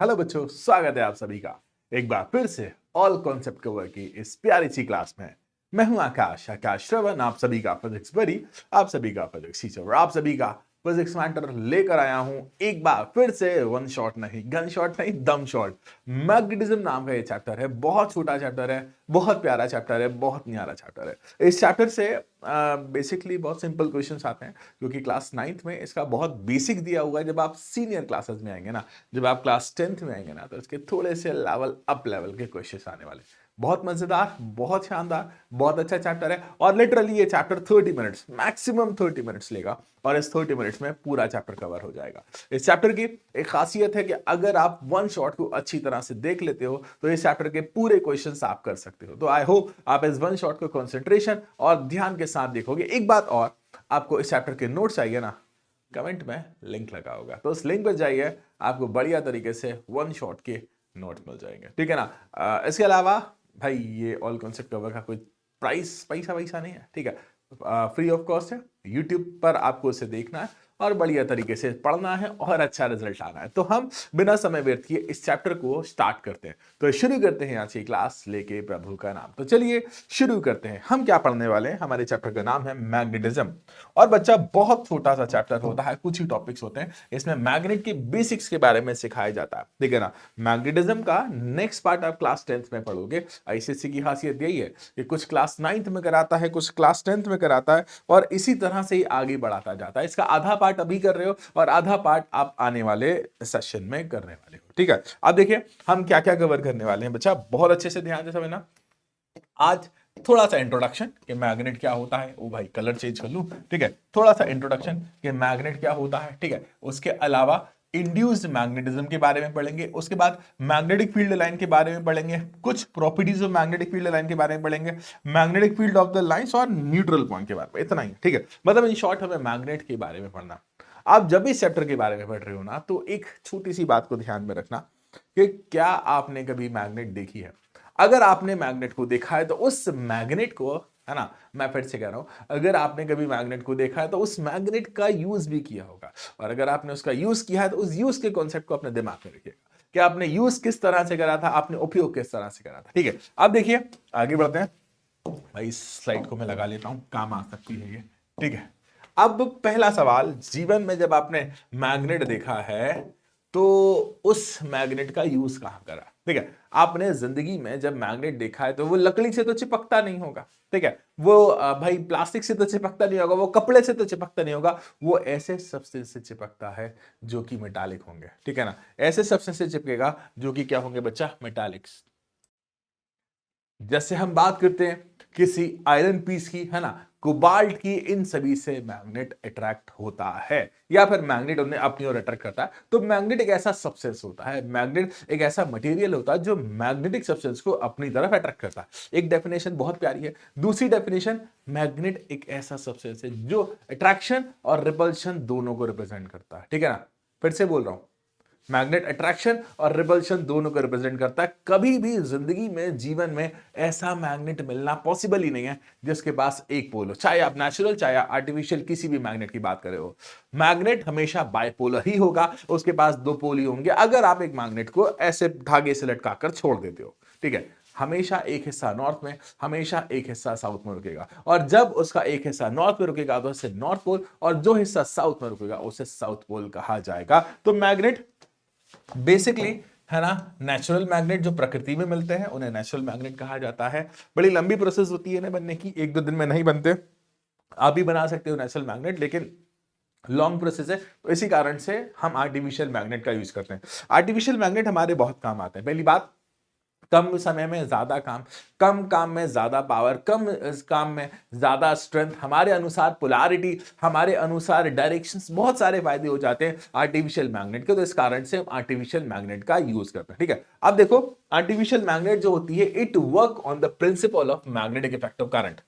Hello बच्चों, स्वागत है आप सभी का एक बार फिर से ऑल कॉन्सेप्ट कवर की इस प्यारी सी क्लास में। मैं हूं आकाश श्रवण, आप सभी का फिजिक्स बड़ी, आप सभी का फिजिक्स टीचर और आप सभी का फिजिक्स मैटर लेकर आया हूं एक बार फिर से। वन शॉट नहीं, गन शॉट नहीं, दम शॉट। मैग्नेटिज्म नाम का ये चैप्टर है, बहुत छोटा चैप्टर है, बहुत प्यारा चैप्टर है, बहुत न्यारा चैप्टर है। इस चैप्टर से बेसिकली बहुत सिंपल क्वेश्चंस आते हैं, क्योंकि क्लास 9th में इसका बहुत बेसिक दिया हुआ है। जब आप सीनियर क्लासेस में आएंगे ना, जब आप क्लास 10th में आएंगे ना, तो इसके थोड़े से लेवल के क्वेश्चंस आने वाले। बहुत मजेदार, बहुत शानदार, बहुत अच्छा चैप्टर है। और लिटरली ये चैप्टर 30 मिनट्स, मैक्सिमम 30 मिनट्स लेगा और इस 30 मिनट्स में पूरा चैप्टर कवर हो जाएगा। इस चैप्टर की एक खासियत है कि अगर आप वन शॉट को अच्छी तरह से देख लेते हो तो इस चैप्टर के पूरे क्वेश्चंस आप कर सकते हो। तो आई होप आप इस वन शॉट को कंसंट्रेशन और ध्यान के साथ देखोगे। एक बात और, आपको इस चैप्टर के नोट्स चाहिए ना, कमेंट में लिंक लगा होगा, तो उस लिंक पर जाइए, आपको बढ़िया तरीके से वन शॉट के नोट्स मिल जाएंगे, ठीक है ना। इसके अलावा भाई ये ऑल कॉन्सेप्ट कवर का कोई पैसा नहीं है, ठीक है, फ्री ऑफ कॉस्ट है। यूट्यूब पर आपको इसे देखना है और बढ़िया तरीके से पढ़ना है और अच्छा रिजल्ट आना है। तो हम बिना समय व्यर्थ किए इस चैप्टर को स्टार्ट करते हैं। तो शुरू करते हैं आज की क्लास लेके प्रभु का नाम। तो चलिए शुरू करते हैं। हम क्या पढ़ने वाले हैं, हमारे चैप्टर का नाम है मैग्नेटिज्म। और बच्चा बहुत छोटा सा चैप्टर होता है, कुछ ही टॉपिक्स होते हैं इसमें। मैग्नेट के बेसिक्स के बारे में सिखाया जाता है, ठीक है ना। मैग्नेटिज्म का नेक्स्ट पार्ट आप क्लास 10th में पढ़ोगे। आईसीएसई की खासियत यही है कि कुछ क्लास 9th में कराता है, कुछ क्लास 10th में कराता है और इसी तरह से ही आगे बढ़ाता जाता है। इसका आधा पार्ट अभी कर रहे हो और आधा पार्ट आप आने वाले सेशन में करने वाले हो, ठीक है। अब देखिए हम क्या क्या कवर करने वाले हैं बच्चा, बहुत अच्छे से ध्यान से समझना। आज थोड़ा सा इंट्रोडक्शन कि मैग्नेट क्या होता है। ओ भाई कलर चेंज कर लूं, ठीक है। थोड़ा सा इंट्रोडक्शन कि मैग्नेट क्या होता है, ठीक है। उसके अलावा इंड्यूस्ड मैग्नेटिज्म के बारे में पढ़ेंगे। उसके बाद मैग्नेटिक फील्ड लाइन के बारे में पढ़ेंगे, कुछ properties of magnetic field line के बारे में पढ़ेंगे, magnetic field of the lines और न्यूट्रल पॉइंट के बारे में। इतना ही, ठीक है। मतलब इन शॉर्ट हमें मैग्नेट के बारे में पढ़ना। आप जब इस चैप्टर के बारे में पढ़ रहे हो ना, तो एक छोटी सी बात को ध्यान में रखना कि क्या आपने कभी मैग्नेट देखी है। अगर आपने मैग्नेट को देखा है तो उस मैग्नेट को, है ना, मैं फिर से कह रहा हूं, अगर आपने कभी मैग्नेट को देखा है तो उस मैग्नेट का यूज भी किया होगा। और अगर आपने उसका यूज किया है तो उस यूज के कॉन्सेप्ट को अपने दिमाग में रखिएगा कि आपने यूज किस तरह से करा था, आपने उपयोग किस तरह से करा था, ठीक है। अब देखिए आगे बढ़ते हैं। भाई इस स्लाइड को मैं लगा लेता हूं, काम आ सकती है ये, ठीक है। अब पहला सवाल, जीवन में जब आपने मैग्नेट देखा है तो उस मैग्नेट का यूज कहां करा, ठीक है। आपने जिंदगी में जब मैग्नेट देखा है तो वो लकड़ी से तो चिपकता नहीं होगा, ठीक है। वो भाई प्लास्टिक से तो चिपकता नहीं होगा, वो कपड़े से तो चिपकता नहीं होगा, वो ऐसे सब्सटेंस से चिपकता है जो कि मेटालिक होंगे, ठीक है ना। ऐसे सब्सटेंस से चिपकेगा जो कि क्या होंगे बच्चा, मेटालिक्स। जैसे हम बात करते हैं किसी आयरन पीस की, है ना, कोबाल्ट की, इन सभी से मैग्नेट अट्रैक्ट होता है या फिर मैग्नेट उन्हें अपनी ओर अट्रैक्ट करता है। तो मैग्नेट एक ऐसा सब्सटेंस होता है, मैग्नेट एक ऐसा मटेरियल होता है जो मैग्नेटिक सब्सटेंस को अपनी तरफ अट्रैक्ट करता है। एक डेफिनेशन बहुत प्यारी है। दूसरी डेफिनेशन, मैग्नेट एक ऐसा सब्सटेंस है जो अट्रैक्शन और रिपल्शन दोनों को रिप्रेजेंट करता है, ठीक है ना। फिर से बोल रहा हूं, मैग्नेट अट्रैक्शन और रिपल्शन दोनों को रिप्रेजेंट करता है। कभी भी जिंदगी में, जीवन में ऐसा मैग्नेट मिलना पॉसिबल ही नहीं है जिसके पास एक पोल हो, चाहे आप नेचुरल चाहे आर्टिफिशियल किसी भी मैग्नेट की बात करें हो। मैग्नेट हमेशा बाइपोलर ही होगा, उसके पास दो पोल ही होंगे। अगर आप एक मैग्नेट को ऐसे धागे से लटकाकर छोड़ देते हो, ठीक है, हमेशा एक हिस्सा नॉर्थ में, हमेशा एक हिस्सा साउथ में रुकेगा। और जब उसका एक हिस्सा नॉर्थ में रुकेगा तो उसे नॉर्थ पोल, और जो हिस्सा साउथ में रुकेगा उसे साउथ पोल कहा जाएगा। तो मैग्नेट बेसिकली, है ना, नेचुरल मैग्नेट जो प्रकृति में मिलते हैं उन्हें नेचुरल मैग्नेट कहा जाता है। बड़ी लंबी प्रोसेस होती है ना बनने की, एक दो दिन में नहीं बनते। आप भी बना सकते हो नेचुरल मैग्नेट, लेकिन लॉन्ग प्रोसेस है। तो इसी कारण से हम आर्टिफिशियल मैग्नेट का यूज करते हैं। आर्टिफिशियल मैग्नेट हमारे बहुत काम आते हैं। पहली बात, कम समय में ज्यादा काम, कम काम में ज्यादा पावर, कम काम में ज्यादा स्ट्रेंथ, हमारे अनुसार पोलैरिटी, हमारे अनुसार डायरेक्शंस, बहुत सारे फायदे हो जाते हैं आर्टिफिशियल मैग्नेट के। तो इस कारण से हम आर्टिफिशियल मैग्नेट का यूज करते हैं, ठीक है। अब देखो, आर्टिफिशियल मैग्नेट जो होती है, it work on the principle of magnetic effect of current,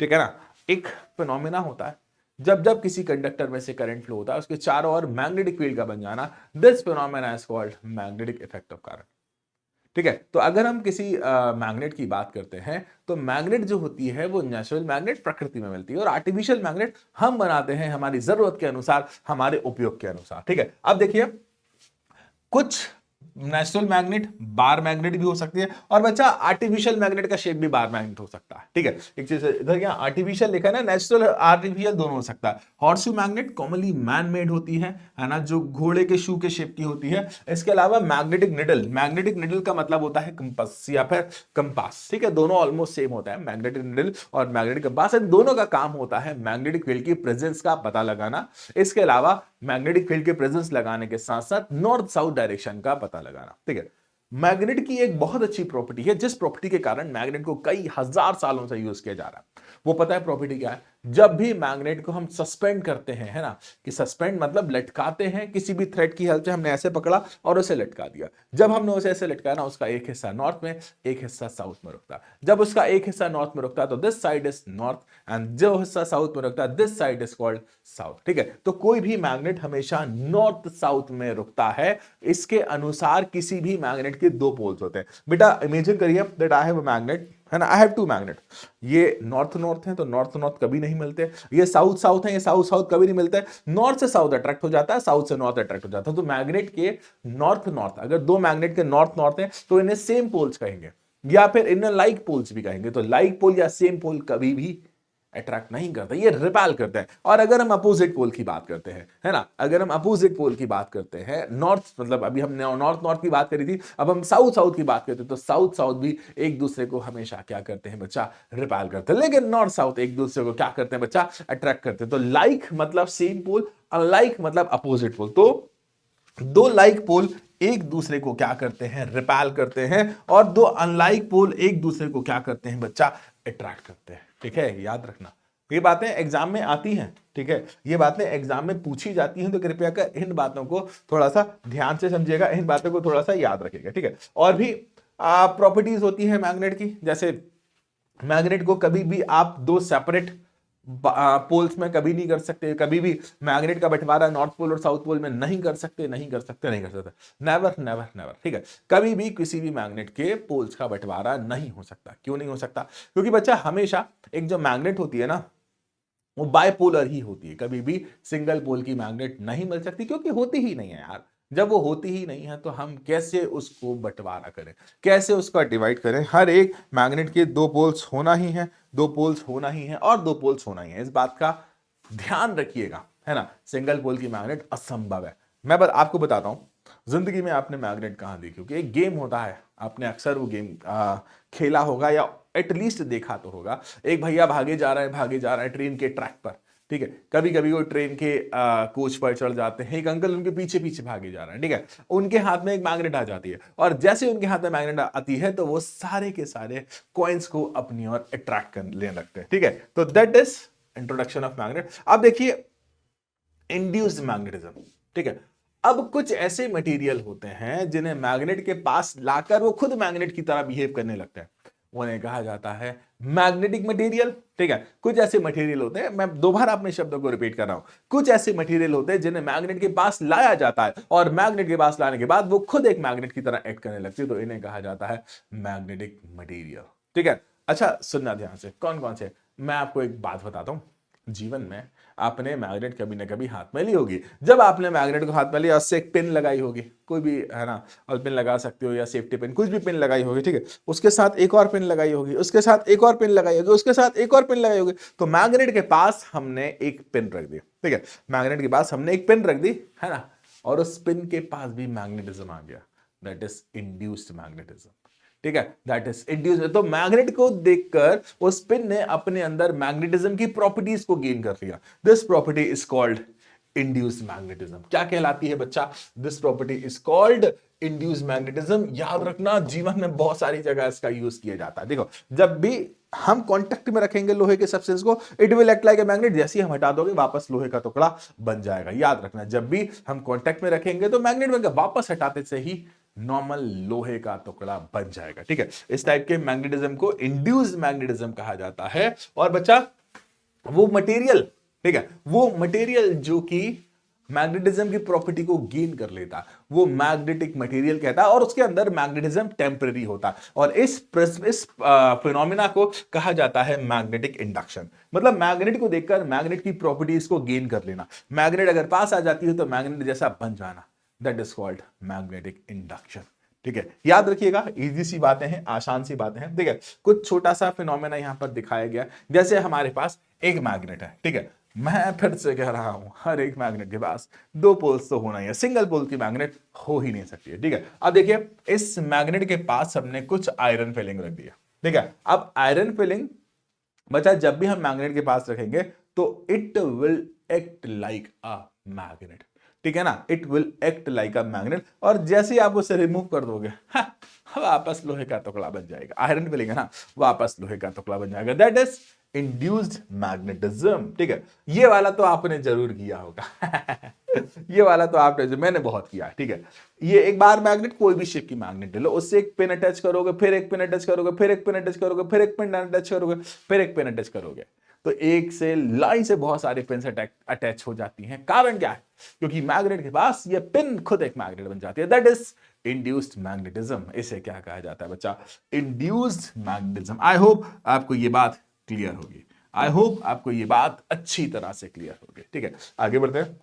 ठीक है ना। एक फिनोमिना होता है, जब जब किसी कंडक्टर में से करंट फ्लो होता है उसके चारों ओर मैग्नेटिक फील्ड का बन जाना, this phenomena is called magnetic effect of current, ठीक है। तो अगर हम किसी मैग्नेट की बात करते हैं तो मैग्नेट जो होती है वो नेचुरल मैग्नेट प्रकृति में मिलती है, और आर्टिफिशियल मैग्नेट हम बनाते हैं हमारी जरूरत के अनुसार, हमारे उपयोग के अनुसार, ठीक है। अब देखिए, कुछ नेचुरल मैग्नेट बार मैग्नेट भी हो सकती है, और बच्चा आर्टिफिशियल मैग्नेट का शेप भी बार मैग्नेट हो सकता है। ठीक है, एक चीज इधर क्या आर्टिफिशियल लिखा है ना, नेचुरल आर्टिफिशियल दोनों हो सकता है। Horse shoe magnet commonly man made होती है ना, जो घोड़े के शू के शेप की होती है। इसके अलावा मैग्नेटिक निडल का मतलब होता है कंपास या फिर कंपास। ठीक है, दोनों ऑलमोस्ट सेम होता है, मैग्नेटिक निडल और मैग्नेटिक कंपास। इन दोनों का काम होता है मैग्नेटिक फील्ड की प्रेजेंस का पता लगाना। इसके अलावा मैग्नेटिक फील्ड के प्रेजेंस लगाने के साथ साथ नॉर्थ साउथ डायरेक्शन का पता लगाना। ठीक है, मैग्नेट की एक बहुत अच्छी प्रॉपर्टी है, जिस प्रॉपर्टी के कारण मैग्नेट को कई हजार सालों से यूज किया जा रहा है। वो पता है प्रॉपर्टी क्या है? जब भी मैग्नेट को हम सस्पेंड करते हैं, है ना, कि सस्पेंड मतलब लटकाते हैं, किसी भी थ्रेड की हेल्प से हमने ऐसे पकड़ा और उसे लटका दिया। जब हमने उसे ऐसे लटकाया ना, उसका एक हिस्सा नॉर्थ में, एक हिस्सा साउथ में रुकता है। जब उसका एक हिस्सा नॉर्थ में रुकता है तो this side is north, and जो हिस्सा साउथ में रुकता है this side is called south. ठीक है, तो कोई भी मैग्नेट हमेशा नॉर्थ साउथ में रुकता है। इसके अनुसार किसी भी मैग्नेट के दो पोल्स होते हैं। बेटा इमेजिन करिए that I have a magnet, है ना, आई हैव टू मैग्नेट। ये नॉर्थ नॉर्थ है तो नॉर्थ नॉर्थ कभी नहीं मिलते, ये साउथ साउथ है, ये साउथ साउथ कभी नहीं मिलते। नॉर्थ से साउथ अट्रैक्ट हो जाता है, साउथ से नॉर्थ अट्रैक्ट हो जाता है। तो मैग्नेट के नॉर्थ नॉर्थ, अगर दो मैग्नेट के नॉर्थ नॉर्थ है तो इन्हें सेम पोल्स कहेंगे, या फिर इन्हें लाइक पोल्स भी कहेंगे। तो लाइक पोल या सेम पोल कभी भी अट्रैक्ट नहीं करते, ये रिपेल करते हैं। और अगर हम अपोजिट पोल की बात करते हैं, है ना, अगर हम अपोजिट पोल की बात करते हैं, नॉर्थ मतलब अभी हमने नॉर्थ नॉर्थ की बात करी थी, अब हम साउथ साउथ की बात करते हैं, तो साउथ साउथ भी एक दूसरे को हमेशा क्या करते हैं बच्चा, रिपेल करते हैं। लेकिन नॉर्थ साउथ एक दूसरे को क्या करते हैं बच्चा, अट्रैक्ट करते हैं। तो लाइक मतलब सेम पोल, अनलाइक मतलब अपोजिट पोल। तो दो लाइक पोल एक दूसरे को क्या करते हैं, रिपेल करते हैं, और दो अनलाइक पोल एक दूसरे को क्या करते हैं बच्चा, अट्रैक्ट करते हैं। ठीक है, याद रखना, ये बातें एग्जाम में आती हैं। ठीक है, ये बातें एग्जाम में पूछी जाती हैं, तो कृपया कर इन बातों को थोड़ा सा ध्यान से समझिएगा, इन बातों को थोड़ा सा याद रखिएगा। ठीक है, और भी प्रॉपर्टीज होती है मैग्नेट की, जैसे मैग्नेट को कभी भी आप दो सेपरेट पोल्स में कभी नहीं कर सकते, कभी भी मैग्नेट का बंटवारा नॉर्थ पोल और साउथ पोल में नहीं कर सकते, नहीं कर सकते, नहीं कर सकते, नेवर नेवर नेवर। ठीक है, कभी भी किसी भी मैग्नेट के पोल्स का बंटवारा नहीं हो सकता। क्यों नहीं हो सकता? क्योंकि बच्चा हमेशा एक जो मैग्नेट होती है ना, वो बायपोलर ही होती है, कभी भी सिंगल पोल की मैग्नेट नहीं मिल सकती, क्योंकि होती ही नहीं है यार। जब वो होती ही नहीं है तो हम कैसे उसको बंटवारा करें, कैसे उसका डिवाइड करें? हर एक मैग्नेट के दो पोल्स होना ही है, दो पोल्स होना ही है, और दो पोल्स होना ही है। इस बात का ध्यान रखिएगा, है ना, सिंगल पोल की मैग्नेट असंभव है। मैं आपको बताता हूं, जिंदगी में आपने मैग्नेट कहां देखी? क्योंकि एक गेम होता है, आपने अक्सर वो गेम खेला होगा या एटलीस्ट देखा तो होगा। एक भैया भागे जा रहे हैं ट्रेन के ट्रैक पर। ठीक है, कभी कभी वो ट्रेन के कोच पर चढ़ जाते हैं, एक अंकल उनके पीछे पीछे भागे जा रहे हैं। ठीक है, उनके हाथ में एक मैग्नेट आ जाती है, और जैसे उनके हाथ में मैग्नेट आती है तो वो सारे के सारे कॉइन्स को अपनी ओर अट्रैक्ट कर लेने लगते हैं। ठीक है, तो that is introduction of magnet. अब देखिए इंड्यूस्ड मैग्नेटिज्म। ठीक है, अब कुछ ऐसे मटेरियल होते हैं जिन्हें मैग्नेट के पास लाकर वो खुद मैग्नेट की तरह बिहेव करने लगते हैं, उन्हें कहा जाता है मैग्नेटिक मटेरियल। ठीक है, कुछ ऐसे मटेरियल होते हैं, मैं दोबारा अपने शब्दों को रिपीट कर रहा हूं, कुछ ऐसे मटेरियल होते हैं जिन्हें मैग्नेट के पास लाया जाता है, और मैग्नेट के पास लाने के बाद वो खुद एक मैग्नेट की तरह एक्ट करने लगती है, तो इन्हें कहा जाता है मैग्नेटिक मटेरियल। ठीक है, अच्छा सुनना ध्यान से, कौन कौन से, मैं आपको एक बात बताता हूं। जीवन में आपने मैग्नेट कभी ना कभी हाथ में ली होगी। जब आपने मैग्नेट को हाथ में लिया, उससे एक पिन लगाई होगी, कोई भी, है ना, और पिन लगा सकते हो, या सेफ्टी पिन, कुछ भी पिन लगाई होगी। ठीक है, उसके साथ एक और पिन लगाई होगी, उसके साथ एक और पिन लगाई होगी, उसके साथ एक और पिन लगाई होगी। तो मैग्नेट के पास हमने एक पिन रख दी। ठीक है, मैग्नेट के पास हमने एक पिन रख दी, है ना, और उस पिन के पास भी मैग्नेटिज्म आ गया, दैट इज इंड्यूस्ड मैग्नेटिज्म। ठीक है, दैट इज इंड्यूस। तो मैग्नेट को देखकर उस पिन ने अपने अंदर मैग्नेटिज्म की प्रॉपर्टीज को गेन कर लिया। This property is called induced magnetism. क्या कहलाती है बच्चा? This property is called induced magnetism. याद रखना, जीवन में बहुत सारी जगह इसका यूज किया जाता है। देखो, जब भी हम कांटेक्ट में रखेंगे लोहे के सब्सटेंस को, it will act like a magnet. जैसे ही हम हटा दोगे वापस लोहे का टुकड़ा बन जाएगा। याद रखना, जब भी हम कांटेक्ट में रखेंगे तो मैग्नेट बन गया, वापस हटाते से ही नॉर्मल लोहे का टुकड़ा बन जाएगा। ठीक है, इस टाइप के मैग्नेटिज्म को इंड्यूस्ड मैग्नेटिज्म कहा जाता है। और बच्चा वो मटेरियल, ठीक है, वो मटेरियल जो कि मैग्नेटिज्म की प्रॉपर्टी को गेन कर लेता है, वो मैग्नेटिक मटेरियल कहता है, और उसके अंदर मैग्नेटिज्म टेम्पररी होता है। और इस फिनोमिना को कहा जाता है मैग्नेटिक इंडक्शन। मतलब मैग्नेट को देखकर मैग्नेट की प्रॉपर्टीज को गेन कर लेना। मैग्नेट अगर पास आ जाती है तो मैग्नेट जैसा बन जाना। That is called magnetic induction. ठीक है, याद रखिएगा, इजी सी बातें हैं, आसान सी बातें हैं। ठीक है, कुछ छोटा सा फिनोमेना यहां पर दिखाया गया, जैसे हमारे पास एक मैग्नेट है। ठीक है, मैं फिर से कह रहा हूं, हर एक मैग्नेट के पास दो पोल्स तो होना ही है, सिंगल पोल की मैग्नेट हो ही नहीं सकती है। ठीक है, अब देखिए इस मैग्नेट के पास हमने कुछ आयरन फिलिंग रख दिया। ठीक है, अब आयरन फिलिंग बच्चा जब भी हम मैग्नेट के पास रखेंगे तो it will act like a magnet. ठीक है ना, it will act like a magnet, और जैसे ही आप उसे रिमूव कर दोगे वापस लोहे का टुकड़ा बन जाएगा। आयरन फिलिंग है ना, वापस लोहे का टुकड़ा बन जाएगा। That is induced magnetism. ठीक है, ये वाला तो आपने जरूर किया होगा ये वाला तो आपने, मैंने बहुत किया। ठीक है, ये एक बार मैग्नेट, कोई भी शेप की मैग्नेट ले लो, उससे एक पिन अटैच करोगे, फिर एक पिन अटैच करोगे, फिर एक पिन अटैच करोगे, फिर एक पिन अटैच करोगे, फिर एक पिन अटैच करोगे, तो एक से लाइन से बहुत सारे पिन अटैच हो जाती हैं। कारण क्या है? क्योंकि मैग्नेट के पास ये पिन खुद एक मैग्नेट बन जाती है। That is induced magnetism. इसे क्या कहा जाता है बच्चा? Induced magnetism. आई होप आपको ये बात क्लियर होगी, आई होप आपको ये बात अच्छी तरह से क्लियर होगी। ठीक है, आगे बढ़ते हैं।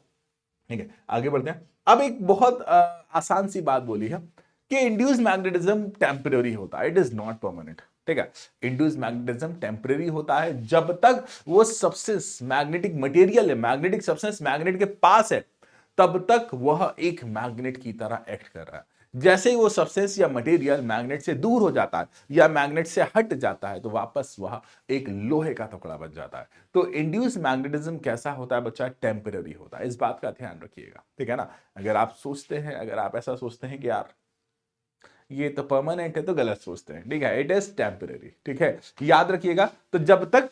ठीक है, आगे बढ़ते हैं। अब एक बहुत आसान सी बात बोली है कि इंड्यूस मैग्नेटिज्म टेम्पररी होता है, इट इज नॉट परमानेंट। ठीक है, इंड्यूस मैग्नेटिज्म टेम्पररी होता है जब तक वो सब्सटेंस मैग्नेटिक मटेरियल है, मैग्नेटिक सब्सटेंस मैग्नेट के पास है, तब तक वह एक मैग्नेट की तरह एक्ट कर रहा है। जैसे ही वो सब्सटेंस या मटेरियल मैग्नेट से दूर हो जाता है या मैग्नेट से हट जाता है, तो वापस वह एक लोहे का टुकड़ा बन जाता है। तो इंड्यूस मैग्नेटिज्म कैसा होता है बच्चा? टेम्पररी होता है। इस बात का ध्यान रखिएगा। ठीक है ना, अगर आप सोचते हैं, अगर आप ऐसा सोचते हैं कि यार ये तो परमानेंट है, तो गलत सोचते हैं। ठीक है, इट इज टेम्पररी। ठीक है, याद रखिएगा। तो जब तक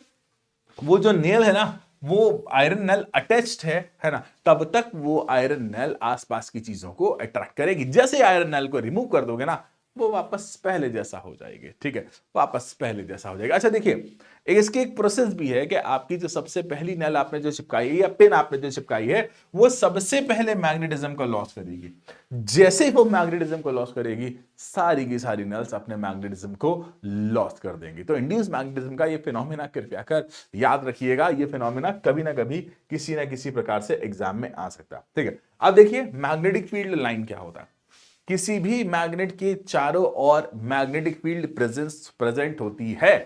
वो जो नेल है ना, वो आयरन नेल अटैच्ड है ना, तब तक वो आयरन नेल आसपास की चीजों को अट्रैक्ट करेगी। जैसे आयरन नेल को रिमूव कर दोगे ना, वो वापस पहले जैसा हो जाएगी। ठीक है, वापस पहले जैसा हो जाएगा। अच्छा देखिए, इसकी एक प्रोसेस भी है कि आपकी जो सबसे पहली नेल आपने जो चिपकाई है या पिन आपने जो चिपकाई है, वो सबसे पहले मैग्नेटिज्म को लॉस करेगी। जैसे ही वो मैग्नेटिज्म को लॉस करेगी, सारी की सारी नेल्स अपने मैग्नेटिज्म को लॉस कर देंगी। तो इंड्यूस मैग्नेटिज्म का ये फिनोमिना कृपया कर याद रखिएगा। ये फिनोमिना कभी ना कभी किसी ना किसी प्रकार से एग्जाम में आ सकता है। ठीक है, अब देखिए मैग्नेटिक फील्ड लाइन क्या होता है। किसी भी मैग्नेट के चारों ओर मैग्नेटिक फील्ड प्रेजेंट होती है।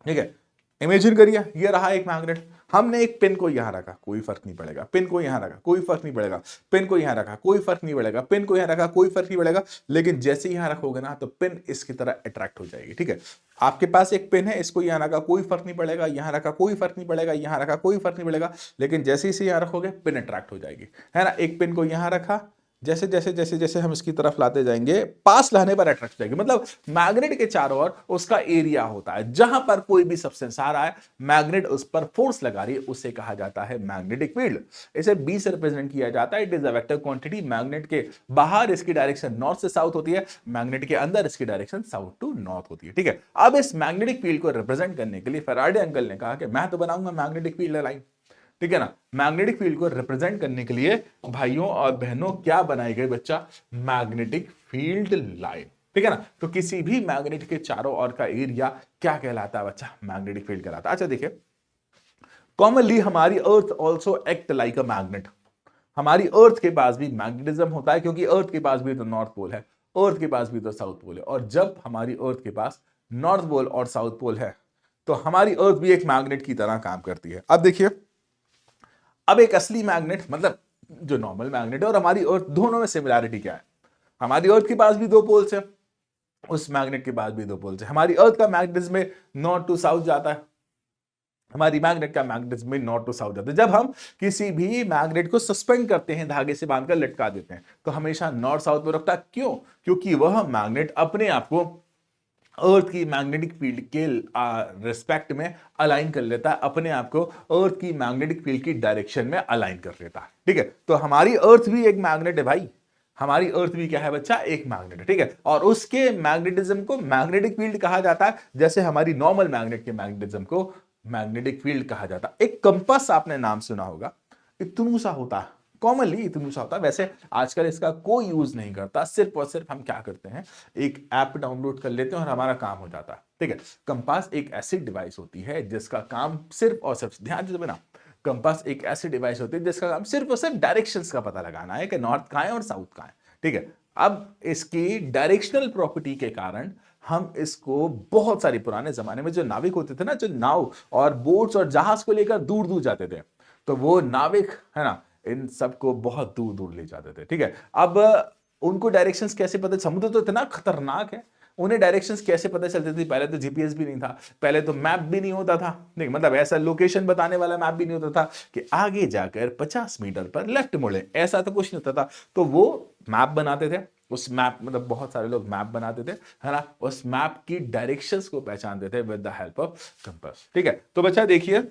ठीक है, इमेजिन करिए ये रहा एक मैग्नेट, हमने एक पिन को यहां रखा, कोई फर्क नहीं पड़ेगा, पिन को यहां रखा, कोई फर्क नहीं पड़ेगा, पिन को यहां रखा, कोई फर्क नहीं पड़ेगा, पिन को यहां रखा, कोई फर्क नहीं पड़ेगा, लेकिन जैसे यहां रखोगे ना, तो पिन इसकी तरह अट्रैक्ट हो जाएगी। ठीक है, आपके पास एक पिन है, इसको यहां रखा, कोई फर्क नहीं पड़ेगा, यहां रखा, कोई फर्क नहीं पड़ेगा, यहां रखा, कोई फर्क नहीं पड़ेगा, लेकिन जैसे इसे यहां रखोगे, पिन अट्रैक्ट हो जाएगी, है ना। एक पिन को यहां रखा, जैसे जैसे जैसे जैसे हम इसकी तरफ लाते जाएंगे, पास लाने पर अट्रैक्ट हो जाएगी। मतलब मैग्नेट के चारों ओर उसका एरिया होता है, जहां पर कोई भी सब्सटेंस आ रहा है, मैग्नेट उस पर फोर्स लगा रही है, उसे कहा जाता है मैग्नेटिक फील्ड। इसे बी से रिप्रेजेंट किया जाता है। It is a vector quantity. Magnet के बाहर इसकी डायरेक्शन नॉर्थ से साउथ होती है, मैग्नेट के अंदर इसकी डायरेक्शन साउथ टू नॉर्थ होती है। ठीक है, अब इस मैग्नेटिक फील्ड को रिप्रेजेंट करने के लिए फैराडे अंकल ने कहा कि मैं तो बनाऊंगा मैग्नेटिक फील्ड लाइन। ठीक है ना, मैग्नेटिक फील्ड को रिप्रेजेंट करने के लिए भाइयों और बहनों क्या बनाई गई बच्चा? Magnetic field line. ठीक है ना, तो किसी भी मैग्नेट के चारों ओर का एरिया क्या कहलाता है बच्चा? मैग्नेटिक फील्ड कहलाता है। अच्छा देखिए, कॉमनली हमारी earth also act like a magnet. हमारी अर्थ के पास भी मैग्नेटिज्म होता है, क्योंकि अर्थ के पास भी तो नॉर्थ पोल है, अर्थ के पास भी तो साउथ पोल है, और जब हमारी अर्थ के पास नॉर्थ पोल और साउथ पोल है, तो हमारी अर्थ भी एक मैग्नेट की तरह काम करती है। अब देखिए, अब एक असली मैग्नेट, मतलब जो नॉर्मल मैग्नेट है और हमारी अर्थ, दोनों में सिमिलैरिटी क्या है? हमारी अर्थ के पास भी दो पोल्स है, उस मैग्नेट के पास भी दो पोल्स है। हमारी अर्थ का मैग्नेटिज्म में नॉर्थ टू साउथ जाता है, हमारी मैग्नेट का मैग्नेटिज्म में नॉर्थ टू साउथ जाता है। जब हम किसी भी मैग्नेट को सस्पेंड करते हैं, धागे से बांधकर लटका देते हैं, तो हमेशा नॉर्थ साउथ में रखता है। क्यों? क्योंकि वह मैग्नेट अपने आप को अर्थ की मैग्नेटिक फील्ड के रिस्पेक्ट में अलाइन कर लेता है, अपने आप को अर्थ की मैग्नेटिक फील्ड की डायरेक्शन में अलाइन कर लेता है। ठीक है, तो हमारी अर्थ भी एक मैग्नेट है भाई, हमारी अर्थ भी क्या है बच्चा? एक मैग्नेट है। ठीक है, और उसके मैग्नेटिज्म को मैग्नेटिक फील्ड कहा जाता है, जैसे हमारी नॉर्मल मैग्नेट के मैग्नेटिज्म को मैग्नेटिक फील्ड कहा जाता है। एक कंपास आपने नाम सुना होगा, इतनू सा होता है, कॉमनली इतनू सा होता है। वैसे आजकल इसका कोई यूज नहीं करता, सिर्फ और सिर्फ हम क्या करते हैं, एक ऐप डाउनलोड कर लेते हैं और हमारा काम हो जाता है। ठीक है, कंपास एक ऐसी डिवाइस होती है जिसका काम सिर्फ और सिर्फ, ध्यान से ना, कंपास एक ऐसी डिवाइस होती है जिसका काम सिर्फ और सिर्फ डायरेक्शंस का पता लगाना है कि नॉर्थ कहाँ है और साउथ कहाँ है, ठीक है। अब इसकी डायरेक्शनल प्रॉपर्टी के कारण हम इसको बहुत सारी पुराने जमाने में जो नाविक होते थे ना, जो नाव और बोट्स और जहाज को लेकर दूर दूर जाते थे, तो वो नाविक है ना, इन सबको बहुत दूर दूर ले जाते थे, ठीक है। अब उनको डायरेक्शंस कैसे पता, समुद्र तो इतना खतरनाक है, उन्हें डायरेक्शंस कैसे पता चलती थी? पहले तो जीपीएस भी नहीं था, पहले तो मैप भी नहीं होता था, नहीं मतलब ऐसा लोकेशन बताने वाला मैप भी नहीं होता था कि आगे जाकर 50 मीटर पर लेफ्ट मुड़े, ऐसा तो कुछ नहीं होता था। तो वो मैप बनाते थे, उस मैप मतलब बहुत सारे लोग मैप बनाते थे, है ना, उस मैप की डायरेक्शंस को पहचानते थे with the help of compass, ठीक है। तो बच्चा देखिए,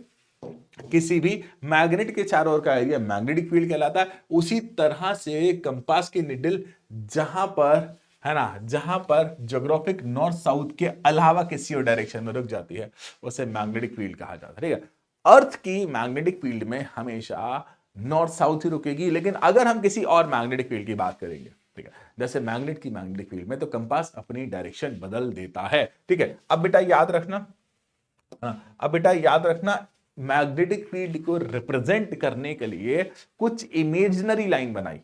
किसी भी मैग्नेट के चारों ओर का एरिया मैग्नेटिक फील्ड कहलाता है। उसी तरह से कंपास की निडल जहां पर है ना, जहां पर ज्योग्राफिक नॉर्थ साउथ के अलावा किसी और डायरेक्शन में रुक जाती है, उसे मैग्नेटिक फील्ड कहा जाता है, ठीक है। अर्थ की मैग्नेटिक फील्ड में हमेशा नॉर्थ साउथ ही रुकेगी, लेकिन अगर हम किसी और मैग्नेटिक फील्ड की बात करेंगे, ठीक है, जैसे मैग्नेट की मैग्नेटिक फील्ड में, तो कंपास अपनी डायरेक्शन बदल देता है, ठीक है। अब बेटा याद रखना, अब बेटा याद रखना, मैग्नेटिक फील्ड को रिप्रेजेंट करने के लिए कुछ इमेजिनरी लाइन बनाई,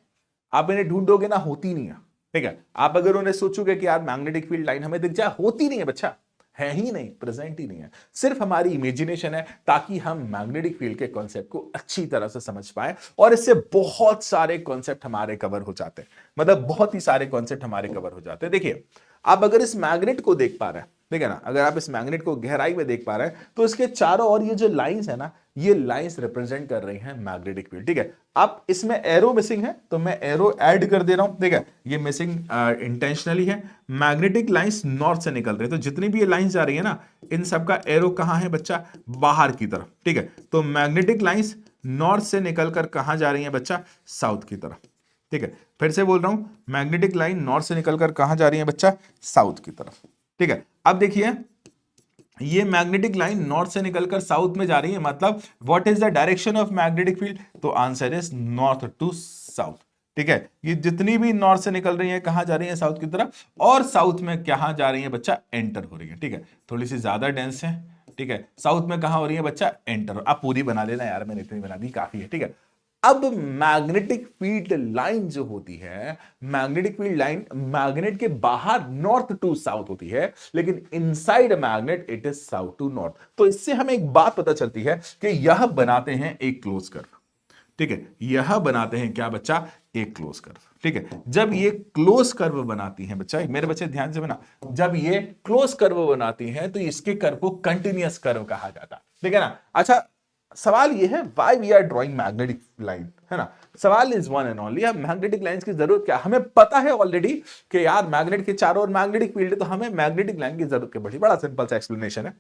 आप इन्हें ढूंढोगे ना, होती नहीं है, ठीक है। आप अगर उन्हें सोचोगे कि यार मैग्नेटिक फील्ड लाइन हमें दिख जाए, होती नहीं है बच्चा, है ही नहीं, प्रेजेंट ही नहीं है, सिर्फ हमारी इमेजिनेशन है, ताकि हम मैग्नेटिक फील्ड के कॉन्सेप्ट को अच्छी तरह से समझ पाए, और इससे बहुत सारे कॉन्सेप्ट हमारे कवर हो जाते हैं, मतलब बहुत ही सारे कॉन्सेप्ट हमारे कवर हो जाते हैं। देखिए, आप अगर इस मैग्नेट को देख पा रहे हैं, ठीक है ना, अगर आप इस मैग्नेट को गहराई में देख पा रहे हैं, तो इसके चारों ओर ये जो लाइंस है ना, ये लाइंस रिप्रेजेंट कर रही हैं मैग्नेटिक फील्ड, ठीक है। अब इसमें एरो मिसिंग है, तो मैं एरो ऐड कर दे रहा हूं, ठीक है, ये मिसिंग इंटेंशनली है। मैग्नेटिक लाइंस नॉर्थ से निकल रही है, तो जितनी भी ये लाइंस जा रही है ना, इन सबका एरो कहां है बच्चा? बाहर की तरफ, ठीक है। तो मैग्नेटिक लाइंस नॉर्थ से निकलकर कहां जा रही है बच्चा? साउथ की तरफ, ठीक है। फिर से बोल रहा हूं, मैग्नेटिक लाइन नॉर्थ से निकलकर कहां जा रही है बच्चा? साउथ की तरफ, ठीक है। अब देखिए, ये मैग्नेटिक लाइन नॉर्थ से निकलकर साउथ में जा रही है, मतलब what is the direction of magnetic field? तो answer is north to south, ठीक है। ये जितनी भी नॉर्थ से निकल रही है, कहां जा रही है? साउथ की तरफ, और साउथ में कहां जा रही है बच्चा? एंटर हो रही है, ठीक है। थोड़ी सी ज्यादा डेंस है, ठीक है। साउथ में कहां हो रही है बच्चा? एंटर। अब पूरी बना लेना यार, मैंने इतनी बना दी, काफी है, ठीक है। अब मैग्नेटिक फील्ड लाइन जो होती है, मैग्नेटिक फील्ड लाइन मैग्नेट के बाहर नॉर्थ टू साउथ होती है, लेकिन inside magnet it is south to north. तो इससे हमें एक बात पता चलती है कि यह बनाते हैं एक क्लोज कर्व, ठीक है। यह बनाते हैं क्या बच्चा? एक क्लोज कर्व, ठीक है। जब ये क्लोज कर्व बनाती हैं बच्चा, मेरे बच्चे ध्यान से बना, जब ये क्लोज कर्व बनाती हैं, तो इसके कर्व को कंटिन्यूअस कर्व कहा जाता है, ठीक है ना। अच्छा, सवाल ये है, why we are drawing magnetic line, है ना। सवाल इज वन एंड ओनली, अब मैग्नेटिक लाइंस की जरूरत क्या? हमें पता है ऑलरेडी कि यार मैग्नेट के चारों ओर मैग्नेटिक फील्ड है, तो हमें मैग्नेटिक लाइन की जरूरत क्या पड़ी? बड़ा सिंपल सा एक्सप्लेनेशन है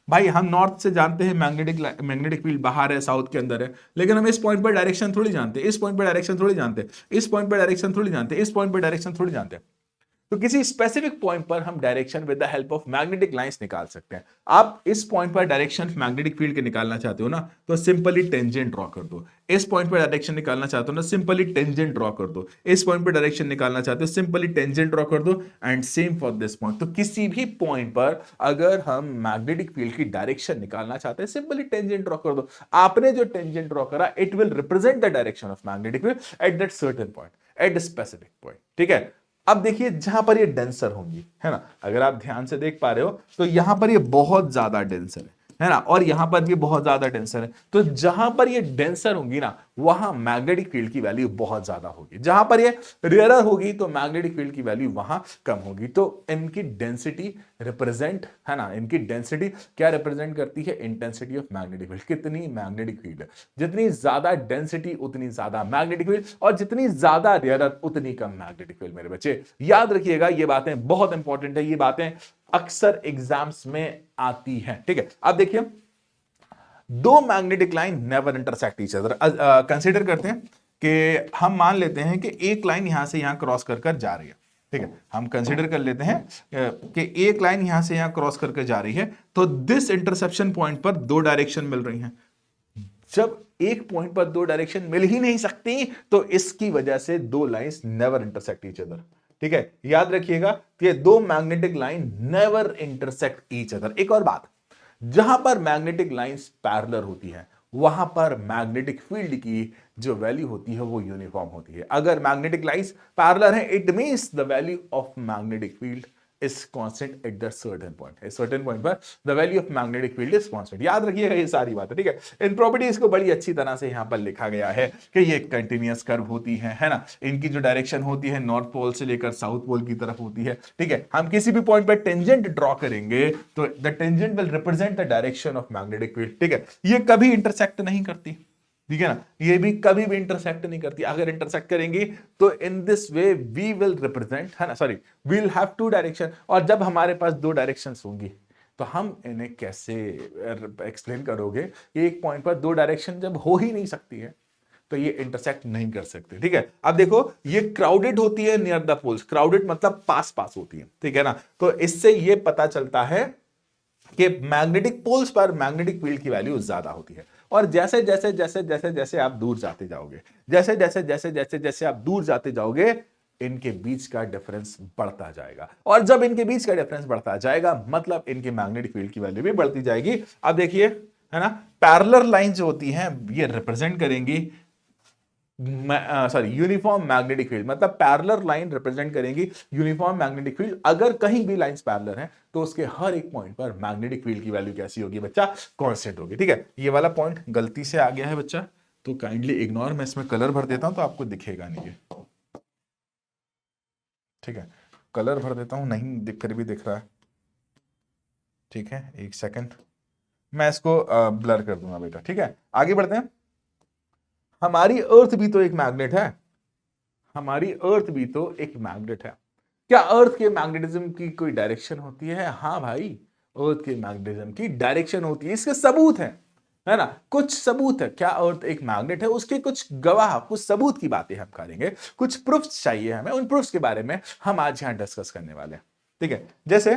भाई, हम नॉर्थ से जानते हैं मैग्नेटिक फील्ड बाहर है, साउथ के अंदर है, लेकिन हम इस पॉइंट पर डायरेक्शन थोड़ी जानते, इस पॉइंट पर डायरेक्शन थोड़ी जानते, इस पॉइंट पर डायरेक्शन थोड़ी जानते, इस पॉइंट पर डायरेक्शन थोड़ी जानते। तो किसी स्पेसिफिक पॉइंट पर हम direction with the help of magnetic lines निकाल सकते हैं। आप इस पॉइंट पर डायरेक्शन मैग्नेटिक फील्ड के निकालना चाहते हो ना, तो सिंपली टेंजेंट ड्रॉ कर दो। इस पॉइंट पर डायरेक्शन निकालना चाहते हो ना, सिंपली टेंजेंट ड्रॉ कर दो। इस पॉइंट पर डायरेक्शन निकालना चाहते हो, सिंपली टेंजेंट ड्रॉ कर दो, and same for this point. तो किसी भी पॉइंट पर अगर हम मैग्नेटिक फील्ड की डायरेक्शन निकालना चाहते हैं, सिंपली टेंजेंट ड्रॉ कर दो। आपने जो टेंजेंट ड्रॉ करा, it will represent the direction of magnetic field at that certain point, at the specific point, ठीक है। अब देखिए, जहां पर ये डेंसर होंगी, है ना, अगर आप ध्यान से देख पा रहे हो, तो यहां पर ये बहुत ज्यादा डेंसर है ना, और यहां पर भी बहुत ज्यादा डेंसर है। तो जहां पर ये डेंसर होंगी ना, वहां मैग्नेटिक फील्ड की वैल्यू बहुत ज्यादा होगी। जहां पर ये रेयरर होगी, तो मैग्नेटिक फील्ड की वैल्यू वहां कम होगी। तो इनकी डेंसिटी रिप्रेजेंट, है ना, इनकी डेंसिटी क्या रिप्रेजेंट करती है? इंटेंसिटी ऑफ मैग्नेटिक फील्ड, कितनी मैग्नेटिक फील्ड है। जितनी ज्यादा डेंसिटी उतनी ज्यादा मैग्नेटिक फील्ड, और जितनी ज्यादा रेयरर उतनी कम मैग्नेटिक फील्ड। मेरे बच्चे याद रखिएगा, ये बातें बहुत इंपॉर्टेंट है, ये बातें अक्सर एग्जाम्स में आती हैं, ठीक है। अब देखिए, दो magnetic line never intersect each other. Consider करते हैं कि हम मान लेते हैं कि एक लाइन यहां से यहां क्रॉस कर कर जा रही है, ठीक है। हम कंसीडर कर लेते हैं कि एक लाइन यहां से यहां क्रॉस करके जा रही है, तो दिस इंटरसेप्शन पॉइंट पर दो डायरेक्शन मिल रही हैं। जब एक पॉइंट पर दो डायरेक्शन मिल ही नहीं सकती, तो इसकी वजह से दो lines never intersect each other, ठीक है। याद रखिएगा कि दो magnetic line never intersect each other. एक और बात, जहां पर मैग्नेटिक लाइंस पैरेलल होती हैं, वहां पर मैग्नेटिक फील्ड की जो वैल्यू होती है वो यूनिफॉर्म होती है। अगर मैग्नेटिक लाइंस पैरेलल है, it means the value of magnetic field is constant at the certain point. A certain point पर the value of magnetic field is constant. याद रखिएगा ये सारी बातें, ठीक है। इन प्रॉपर्टीज को बड़ी अच्छी तरह से यहाँ पर लिखा गया है कि ये कंटिन्यूअस कर्व होती है ना। इनकी जो डायरेक्शन होती है नॉर्थ पोल से लेकर साउथ पोल की तरफ होती है, ठीक है। हम किसी भी पॉइंट पर टेंजेंट ड्रॉ करेंगे तो the tangent will represent the direction of magnetic field, ठीक है। ये कभी इंटरसेक्ट नहीं करती, ठीक है ना, ये भी कभी भी इंटरसेक्ट नहीं करती। अगर इंटरसेक्ट करेंगी तो in this way we will represent, है ना, sorry, we will have two direction. और जब हमारे पास दो डायरेक्शंस होंगी तो हम इन्हें कैसे एक्सप्लेन करोगे? एक पॉइंट पर दो डायरेक्शन जब हो ही नहीं सकती है तो ये इंटरसेक्ट नहीं कर सकते, ठीक है। अब देखो ये क्राउडेड होती है नियर द पोल्स, क्राउडेड मतलब पास पास होती है, ठीक है ना। तो इससे ये पता चलता है कि मैग्नेटिक पोल्स पर मैग्नेटिक फील्ड की वैल्यू ज्यादा होती है। और जैसे जैसे जैसे जैसे जैसे आप दूर जाते जाओगे, जैसे जैसे जैसे जैसे जैसे आप दूर जाते जाओगे, इनके बीच का डिफरेंस बढ़ता जाएगा। और जब इनके बीच का डिफरेंस बढ़ता जाएगा मतलब इनके मैग्नेटिक फील्ड की वैल्यू भी बढ़ती जाएगी। अब देखिए, है ना, पैरेलल लाइन जो होती हैं ये रिप्रेजेंट करेंगी यूनिफॉर्म मैग्नेटिक फील्ड, मतलब पैरेलल लाइन रिप्रेजेंट करेंगी यूनिफॉर्म मैग्नेटिक फील्ड। अगर कहीं भी लाइंस पैरेलल हैं तो उसके हर एक पॉइंट पर मैग्नेटिक फील्ड की वैल्यू कैसी होगी बच्चा? कांस्टेंट होगी, ठीक है। ये वाला पॉइंट गलती से आ गया है बच्चा, तो काइंडली इग्नोर। मैं इसमें कलर भर देता हूं तो आपको दिखेगा नहीं ये, ठीक है। कलर भर देता हूं, नहीं दिख, फिर भी दिख रहा है, ठीक है। एक सेकंड, मैं इसको ब्लर कर दूंगा बेटा, ठीक है। आगे बढ़ते हैं। हमारी अर्थ भी तो एक मैग्नेट है, हमारी अर्थ भी तो एक मैग्नेट है। क्या अर्थ के मैग्नेटिज्म की कोई डायरेक्शन होती है? हाँ भाई, अर्थ के मैग्नेटिज्म की डायरेक्शन होती है। इसके सबूत है ना, कुछ सबूत है। क्या अर्थ एक मैग्नेट है? उसके कुछ गवाह, कुछ सबूत की बातें हम करेंगे, कुछ प्रूफ्स चाहिए हमें। उन प्रूफ्स के बारे में हम आज यहां डिस्कस करने वाले हैं, ठीक है। जैसे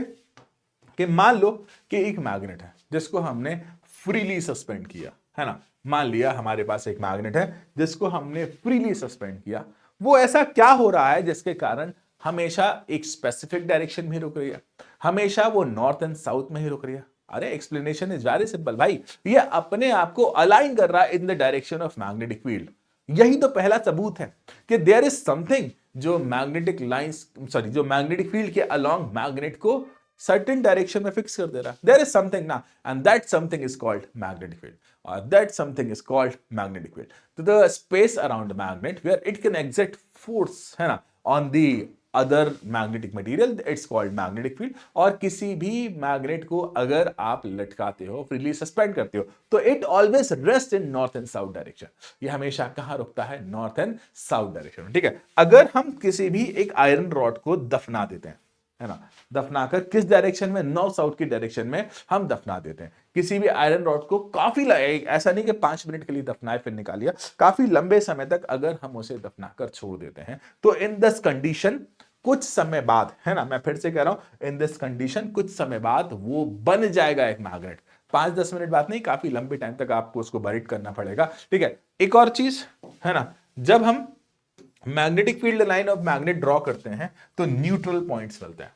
कि मान लो कि एक मैग्नेट है जिसको हमने फ्रीली सस्पेंड किया, है ना। मान लिया हमारे पास एक मैग्नेट है जिसको हमने फ्रीली सस्पेंड किया। वो ऐसा क्या हो रहा है जिसके कारण हमेशा एक स्पेसिफिक डायरेक्शन में रुक रही है, हमेशा वो नॉर्थ एंड साउथ में ही रुक रही है? अरे एक्सप्लेनेशन इज वेरी सिंपल भाई, ये अपने आप को अलाइन कर रहा है in the direction of magnetic field. यही तो पहला सबूत है कि देयर इज समथिंग जो मैग्नेटिक लाइंस, सॉरी, जो मैग्नेटिक फील्ड के अलोंग मैग्नेट को सर्टेन डायरेक्शन में फिक्स कर दे रहा है। देयर इज समथिंग ना, and that something is called magnetic field, or that something is called magnetic field. So the space around the magnet where it can exert force, है ना, on the other magnetic material, it's called magnetic field. और किसी भी magnet को अगर आप लटकाते हो, freely suspend करते हो, तो it always rest in north and south direction. ये हमेशा कहाँ रुकता है? नॉर्थ एंड साउथ डायरेक्शन, ठीक है। अगर हम किसी भी एक आयरन रॉड को दफना देते हैं, है ना, दफनाकर किस डायरेक्शन में? नॉर्थ साउथ की डायरेक्शन में हम दफना देते हैं किसी भी आयरन रॉड को। काफी ऐसा नहीं कि 5 मिनट के लिए दफनाए फिर निकालिए, काफी लंबे समय तक अगर हम उसे दफनाकर छोड़ देते हैं तो इन दिस कंडीशन कुछ समय बाद, है ना, मैं फिर से कह रहा हूं, इन दिस कंडीशन कुछ समय बाद वो बन जाएगा एक मैग्नेट। 5-10 मिनट बाद नहीं, काफी लंबे टाइम तक आपको उसको बरीड करना पड़ेगा, ठीक है। एक और चीज, है ना, जब हम magnetic field line of magnet draw करते हैं तो न्यूट्रल पॉइंट्स मिलते हैं।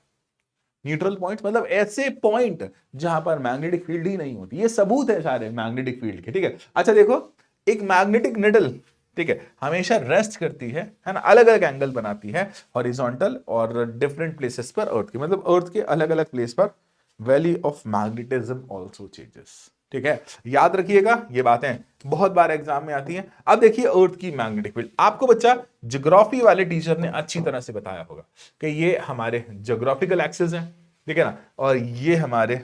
न्यूट्रल पॉइंट्स मतलब ऐसे पॉइंट जहां पर मैग्नेटिक फील्ड ही नहीं होती। ये सबूत है सारे मैग्नेटिक फील्ड के, ठीक है। अच्छा देखो, एक मैग्नेटिक निडल, ठीक है, हमेशा रेस्ट करती है ना, अलग अलग एंगल बनाती है, हॉरिजॉन्टल और डिफरेंट प्लेसेस पर अर्थ के, मतलब अर्थ के अलग अलग प्लेस पर value of magnetism also changes, ठीक है। याद रखिएगा, ये बातें बहुत बार एग्जाम में आती हैं। अब देखिए अर्थ की मैग्नेटिक फील्ड, आपको बच्चा ज्योग्राफी वाले टीचर ने अच्छी तरह से बताया होगा कि ये हमारे ज्योग्राफिकल एक्सिस हैं, ठीक है ना, और ये हमारे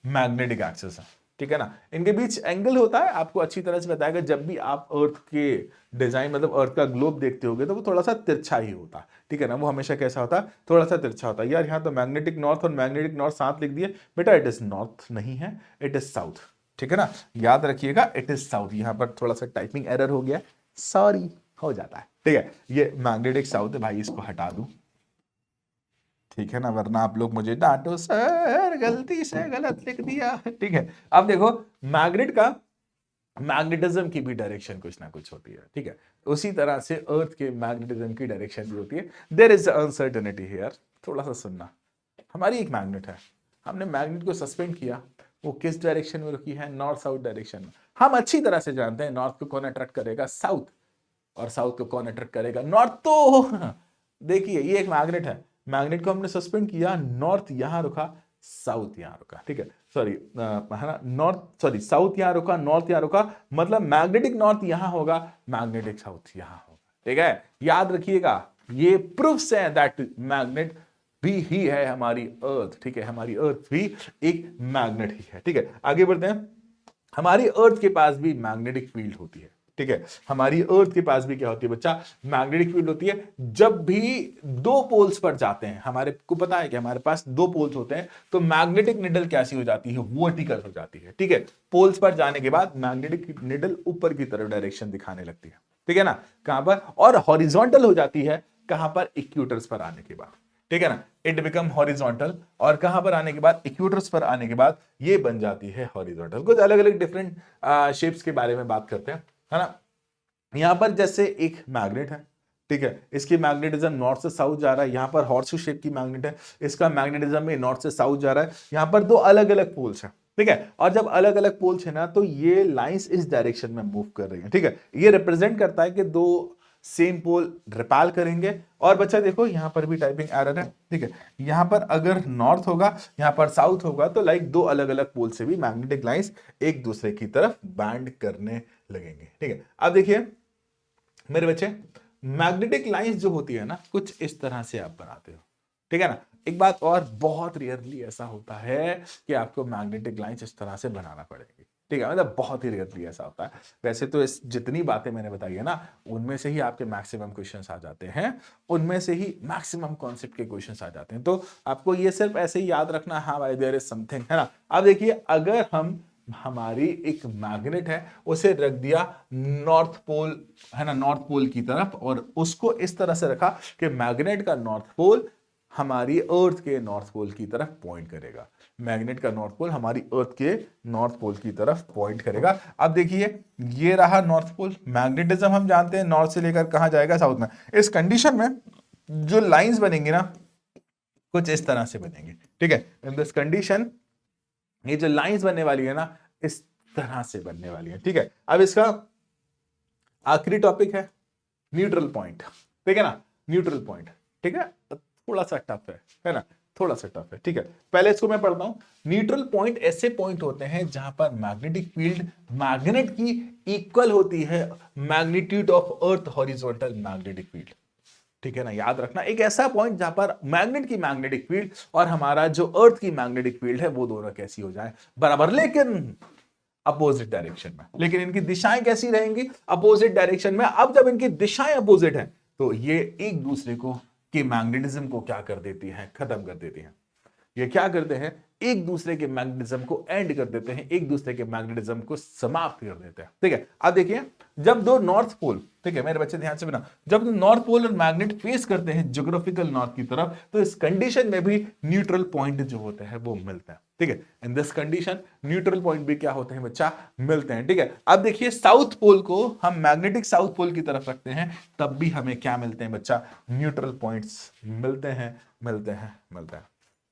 मैग्नेटिक एक्सिस हैं, ठीक है ना। इनके बीच एंगल होता है, आपको अच्छी तरह से बताएगा। जब भी आप अर्थ के डिजाइन, मतलब अर्थ का ग्लोब देखते होगे तो वो थोड़ा सा तिरछा ही होता है, ठीक है ना। वो हमेशा कैसा होता है? थोड़ा सा तिरछा होता है। यार यहाँ तो मैग्नेटिक नॉर्थ और मैग्नेटिक नॉर्थ साथ लिख दिए, बेटा इट इज नॉर्थ नहीं है, इट इज साउथ, ठीक है ना। याद रखिएगा, इट इज साउथ। यहां पर थोड़ा सा टाइपिंग एरर हो गया, सॉरी, हो जाता है, ठीक है। ये मैग्नेटिक साउथ है भाई, इसको हटा दूं, ठीक है ना, वरना आप लोग मुझे डांटो, सर गलती से गलत लिख दिया, ठीक है। अब देखो, मैग्नेट का मैग्नेटिज्म की भी डायरेक्शन कुछ ना कुछ होती है, ठीक है। उसी तरह से अर्थ के मैग्नेटिज्म की डायरेक्शन भी होती है। देयर इज अनसर्टेनिटी हियर, थोड़ा सा सुनना। हमारी एक मैग्नेट है, हमने मैग्नेट को सस्पेंड किया, वो किस डायरेक्शन में रुकी है? नॉर्थ साउथ डायरेक्शन में। हम अच्छी तरह से जानते हैं नॉर्थ को कौन अट्रैक्ट करेगा, साउथ, और साउथ को कौन अट्रैक्ट करेगा, नॉर्थ। तो देखिए ये एक मैग्नेट है, मैग्नेट को हमने सस्पेंड किया, नॉर्थ यहां रुका, साउथ यहां रुका, ठीक है, सॉरी है ना, नॉर्थ सॉरी साउथ यहां रुका, नॉर्थ यहां रुका, मतलब मैग्नेटिक नॉर्थ यहां होगा, मैग्नेटिक साउथ यहां होगा, ठीक है। याद रखिएगा ये प्रूफ्स है दैट मैग्नेट भी ही है हमारी अर्थ, ठीक है, हमारी अर्थ भी एक मैग्नेट ही है, ठीक है। आगे बढ़ते हैं। हमारी अर्थ के पास भी मैग्नेटिक फील्ड होती है, ठीक है, हमारी अर्थ के पास भी क्या होती है बच्चा, मैग्नेटिक फील्ड होती है। जब भी दो पोल्स पर जाते हैं, हमारे को पता है कि हमारे पास दो पोल्स होते हैं, तो मैग्नेटिक निडल कैसी हो जाती है, वर्टिकल हो जाती है, ठीक है। पोल्स पर जाने के बाद मैग्नेटिक निडल ऊपर की तरफ डायरेक्शन दिखाने लगती है, ठीक है ना, कहां पर, और हॉरिजॉन्टल हो जाती है कहां पर, इक्वेटर्स पर आने के बाद, ठीक है ना, इट बिकम हॉरिजॉन्टल, और कहां पर आने के बाद, इक्वेटर्स पर आने के बाद ये बन जाती है हॉरिजॉन्टल। कुछ अलग अलग डिफरेंट शेप्स के बारे में बात करते हैं, है ना। यहां पर जैसे एक मैग्नेट है, ठीक है, इसकी मैग्नेटिज्म नॉर्थ से साउथ जा रहा है, यहां पर हॉर्सशू शेप की मैग्नेट है, इसका मैग्नेटिज्म में नॉर्थ से साउथ जा रहा है, यहां पर दो अलग अलग पोल्स हैं, ठीक है, और जब अलग अलग पोल्स है ना, तो ये लाइंस इस डायरेक्शन में मूव कर रही है, ठीक है, ये रिप्रेजेंट करता है कि दो सेम पोल रिपेल करेंगे। और बच्चा देखो यहां पर भी टाइपिंग एरर है, ठीक है, यहां पर अगर नॉर्थ होगा, यहां पर साउथ होगा, तो लाइक दो अलग अलग पोल से भी मैग्नेटिक लाइंस एक दूसरे की तरफ बैंड करने लगेंगे, ठीक है। अब देखिए मेरे बच्चे, मैग्नेटिक लाइंस जो होती है ना, कुछ इस तरह से आप बनाते हो, ठीक है ना। एक बात और, बहुत रेयरली ऐसा होता है कि आपको मैग्नेटिक लाइंस इस तरह से बनाना पड़ेगी, ठीक है, मतलब बहुत ही रेयरली ऐसा होता है। वैसे तो इस जितनी बातें मैंने बताई है ना, उनमें से ही आपके मैक्सिमम क्वेश्चंस आ जाते हैं, उनमें से ही मैक्सिमम कॉन्सेप्ट के क्वेश्चंस आ जाते हैं। तो आपको ये सिर्फ ऐसे ही याद रखना, हाँ भाई देयर इज समथिंग, है ना। अब देखिए अगर हम हमारी एक मैग्नेट है, उसे रख दिया नॉर्थ पोल, है ना, नॉर्थ पोल की तरफ, और उसको इस तरह से रखा कि मैग्नेट का नॉर्थ पोल हमारी अर्थ के नॉर्थ पोल की तरफ पॉइंट करेगा, मैग्नेट का नॉर्थ पोल हमारी अर्थ के नॉर्थ पोल की तरफ पॉइंट करेगा। अब देखिए ये रहा नॉर्थ पोल, मैग्नेटिज्म हम जानते हैं नॉर्थ से लेकर कहां जाएगा, साउथ में। इस कंडीशन में जो लाइंस बनेंगे ना, कुछ इस तरह से बनेंगे, ठीक है, इन दिस कंडीशन ये जो लाइंस बनने वाली है ना, इस तरह से बनने वाली है, ठीक है। अब इसका आखिरी टॉपिक है न्यूट्रल पॉइंट, ठीक है ना, न्यूट्रल पॉइंट, ठीक है, थोड़ा सा टफ है ना, थोड़ा सा टफ है, ठीक है। पहले इसको मैं पढ़ता हूं। न्यूट्रल पॉइंट ऐसे पॉइंट होते हैं जहां पर मैग्नेटिक फील्ड मैग्नेट की इक्वल होती है magnitude of earth horizontal magnetic field, ठीक है ना। याद रखना एक ऐसा पॉइंट जहां पर मैग्नेट की मैग्नेटिक फील्ड और हमारा जो अर्थ की मैग्नेटिक फील्ड है वो दोनों कैसी हो जाए, बराबर, लेकिन अपोजिट डायरेक्शन में। लेकिन इनकी दिशाएं कैसी रहेंगी, अपोजिट डायरेक्शन में। अब जब इनकी दिशाएं अपोजिट हैं तो ये एक दूसरे को के मैग्नेटिज्म को क्या कर देती है, खत्म कर देती है। ये क्या करते हैं, एक दूसरे के मैग्नेटिज्म को एंड कर देते हैं, एक दूसरे के मैग्नेटिज्म को समाप्त कर देते हैं, ठीक है। अब देखिए जब दो नॉर्थ पोल, ठीक है मेरे बच्चे ध्यान से बना, जब नॉर्थ पोल और मैग्नेट फेस करते हैं ज्योग्राफिकल नॉर्थ की तरफ, तो इस कंडीशन में भी न्यूट्रल पॉइंट जो होते हैं वो मिलते हैं, ठीक है। In this condition neutral point भी क्या होते हैं बच्चा, मिलते हैं, ठीक है। अब देखिए साउथ पोल को हम मैग्नेटिक साउथ पोल की तरफ रखते हैं, तब भी हमें क्या मिलते हैं बच्चा, न्यूट्रल पॉइंट्स मिलते हैं, मिलते हैं, मिलते हैं।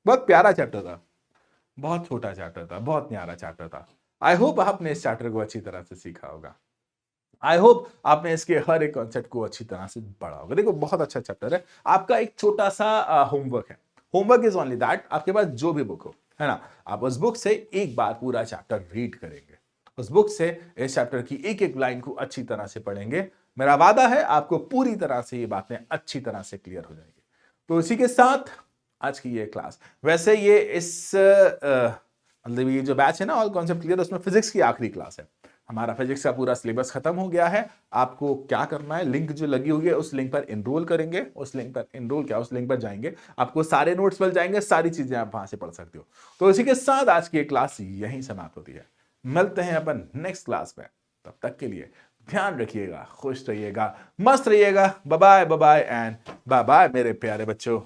बहुत प्यारा चैप्टर था, बहुत छोटा चैप्टर था, बहुत न्यारा चैप्टर था। आई होप आपने इस चैप्टर को अच्छी तरह से सीखा होगा, आई होप आपने इसके हर एक कॉन्सेप्ट को अच्छी तरह से पढ़ा होगा। देखो बहुत अच्छा चैप्टर है। आपका एक छोटा सा होमवर्क है, होमवर्क इज ओनली दैट, आपके पास जो भी बुक हो, है ना, आप उस बुक से एक बार पूरा चैप्टर रीड करेंगे, उस बुक से इस चैप्टर की एक एक लाइन को अच्छी तरह से पढ़ेंगे। मेरा वादा है आपको पूरी तरह से ये बातें अच्छी तरह से क्लियर हो जाएंगी। तो इसी के साथ आज की ये क्लास, वैसे ये इस मतलब ये जो बैच है ना ऑल कॉन्सेप्ट क्लियर, उसमें फिजिक्स की आखिरी क्लास है। हमारा फिजिक्स का पूरा सिलेबस खत्म हो गया है। आपको क्या करना है, लिंक जो लगी हुई है उस लिंक पर एनरोल करेंगे, उस लिंक पर एनरोल क्या, उस लिंक पर जाएंगे, आपको सारे नोट्स मिल जाएंगे, सारी चीजें आप वहां से पढ़ सकते हो। तो इसी के साथ आज की क्लास यहीं समाप्त होती है। मिलते हैं अपन नेक्स्ट क्लास में, तब तक के लिए ध्यान रखिएगा, खुश रहिएगा, मस्त रहिएगा। Bye bye, bye bye and bye bye मेरे प्यारे बच्चों।